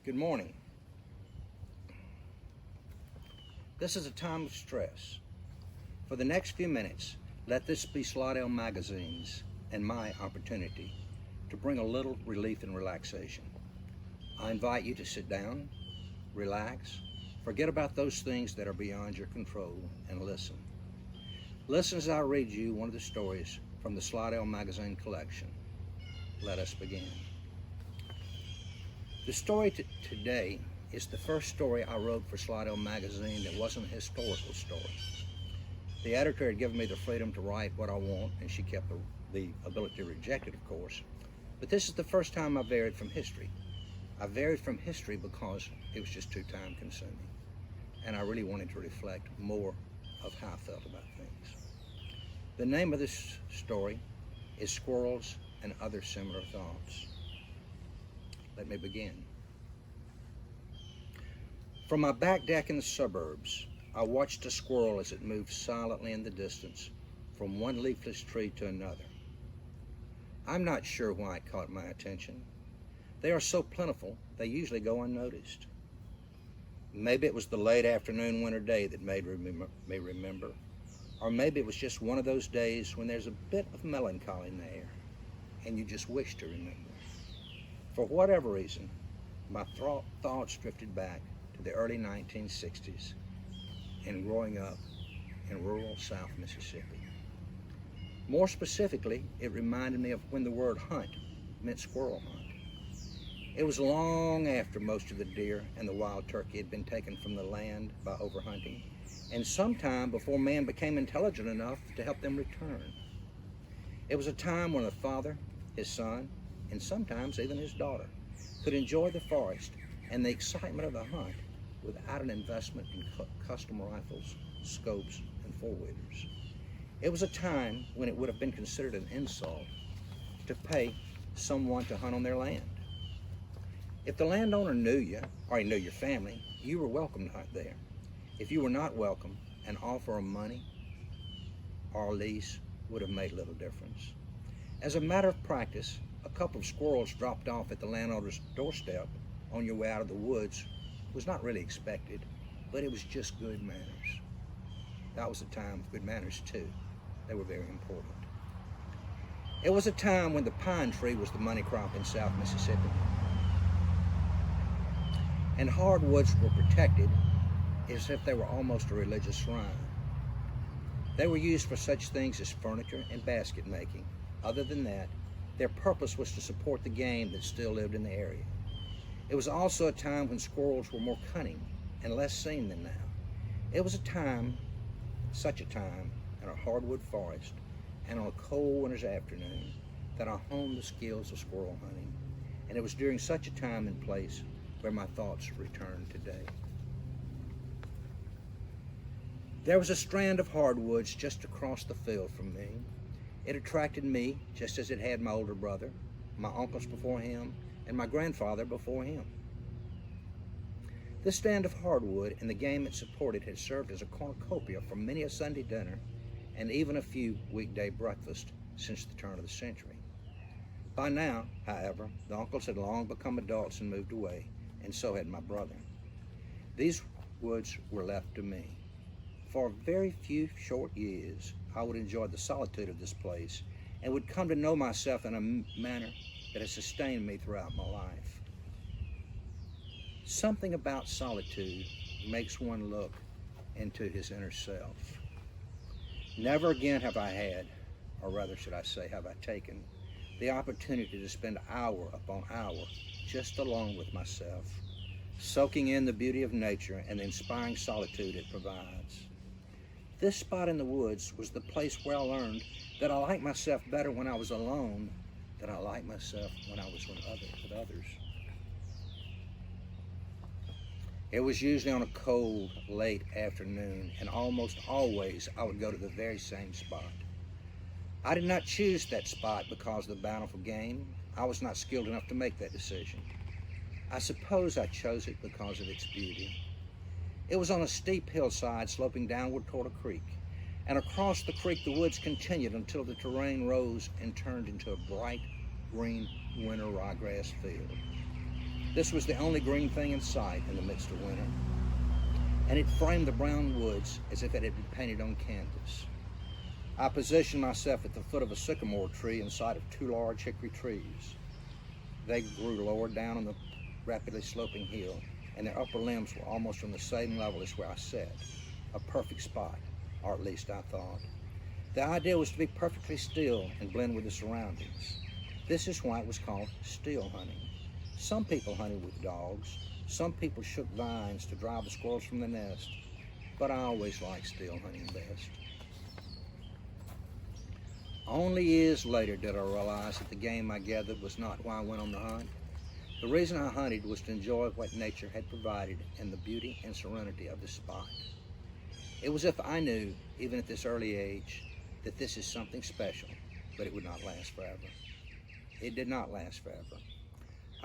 Good morning. This is a time of stress. For the next few minutes, let this be Slidell Magazine's and my opportunity to bring a little relief and relaxation. I invite you to sit down, relax, forget about those things that are beyond your control, and listen. Listen as I read you one of the stories from the Slidell Magazine collection. Let us begin. The story today is the first story I wrote for Slidell Magazine that wasn't a historical story. The editor had given me the freedom to write what I want, and she kept the ability to reject it, of course. But this is the first time I varied from history. I varied from history because it was just too time consuming, and I really wanted to reflect more of how I felt about things. The name of this story is Squirrels and Other Similar Thoughts. Let me begin. From my back deck in the suburbs, I watched a squirrel as it moved silently in the distance from one leafless tree to another. I'm not sure why it caught my attention. They are so plentiful, they usually go unnoticed. Maybe it was the late afternoon winter day that made me remember, or maybe it was just one of those days when there's a bit of melancholy in the air, and you just wish to remember. For whatever reason, my thoughts drifted back to the early 1960s and growing up in rural South Mississippi. More specifically, it reminded me of when the word hunt meant squirrel hunt. It was long after most of the deer and the wild turkey had been taken from the land by overhunting, and sometime before man became intelligent enough to help them return. It was a time when a father, his son, and sometimes even his daughter could enjoy the forest and the excitement of the hunt without an investment in custom rifles, scopes, and four-wheelers. It was a time when it would have been considered an insult to pay someone to hunt on their land. If the landowner knew you, or he knew your family, you were welcome to hunt there. If you were not welcome, an offer of money or a lease would have made little difference. As a matter of practice, a couple of squirrels dropped off at the landowner's doorstep on your way out of the woods was not really expected, but it was just good manners. That was a time of good manners too. They were very important. It was a time when the pine tree was the money crop in South Mississippi, and hardwoods were protected as if they were almost a religious shrine. They were used for such things as furniture and basket making. Other than that, their purpose was to support the game that still lived in the area. It was also a time when squirrels were more cunning and less seen than now. It was such a time in a hardwood forest and on a cold winter's afternoon that I honed the skills of squirrel hunting, and it was during such a time and place where my thoughts returned today. There was a strand of hardwoods just across the field from me. It attracted me just as it had my older brother, my uncles before him, and my grandfather before him. This stand of hardwood and the game it supported had served as a cornucopia for many a Sunday dinner and even a few weekday breakfasts since the turn of the century. By now, however, the uncles had long become adults and moved away, and so had my brother. These woods were left to me. For a very few short years, I would enjoy the solitude of this place and would come to know myself in a manner that has sustained me throughout my life. Something about solitude makes one look into his inner self. Never again have I had, or rather should I say have I taken, the opportunity to spend hour upon hour just alone with myself, soaking in the beauty of nature and the inspiring solitude it provides. This spot in the woods was the place where I learned that I liked myself better when I was alone than I liked myself when I was with others. It was usually on a cold, late afternoon, and almost always I would go to the very same spot. I did not choose that spot because of the bountiful game. I was not skilled enough to make that decision. I suppose I chose it because of its beauty. It was on a steep hillside sloping downward toward a creek, and across the creek the woods continued until the terrain rose and turned into a bright green winter ryegrass field. This was the only green thing in sight in the midst of winter, and it framed the brown woods as if it had been painted on canvas. I positioned myself at the foot of a sycamore tree in sight of two large hickory trees. They grew lower down on the rapidly sloping hill, and their upper limbs were almost on the same level as where I sat. A perfect spot, or at least I thought. The idea was to be perfectly still and blend with the surroundings. This is why it was called still hunting. Some people hunted with dogs. Some people shook vines to drive the squirrels from the nest. But I always liked still hunting best. Only years later did I realize that the game I gathered was not why I went on the hunt. The reason I hunted was to enjoy what nature had provided and the beauty and serenity of the spot. It was as if I knew, even at this early age, that this is something special, but it would not last forever. It did not last forever.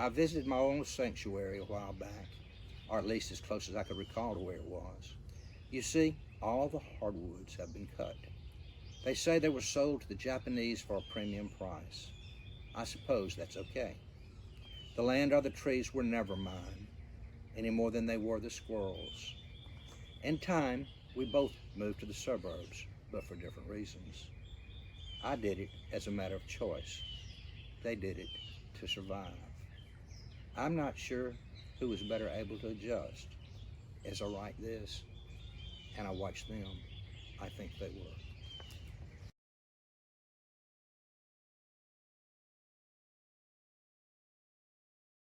I visited my own sanctuary a while back, or at least as close as I could recall to where it was. You see, all the hardwoods have been cut. They say they were sold to the Japanese for a premium price. I suppose that's okay. The land or the trees were never mine, any more than they were the squirrels. In time, we both moved to the suburbs, but for different reasons. I did it as a matter of choice. They did it to survive. I'm not sure who was better able to adjust. As I write this, and I watch them, I think they were.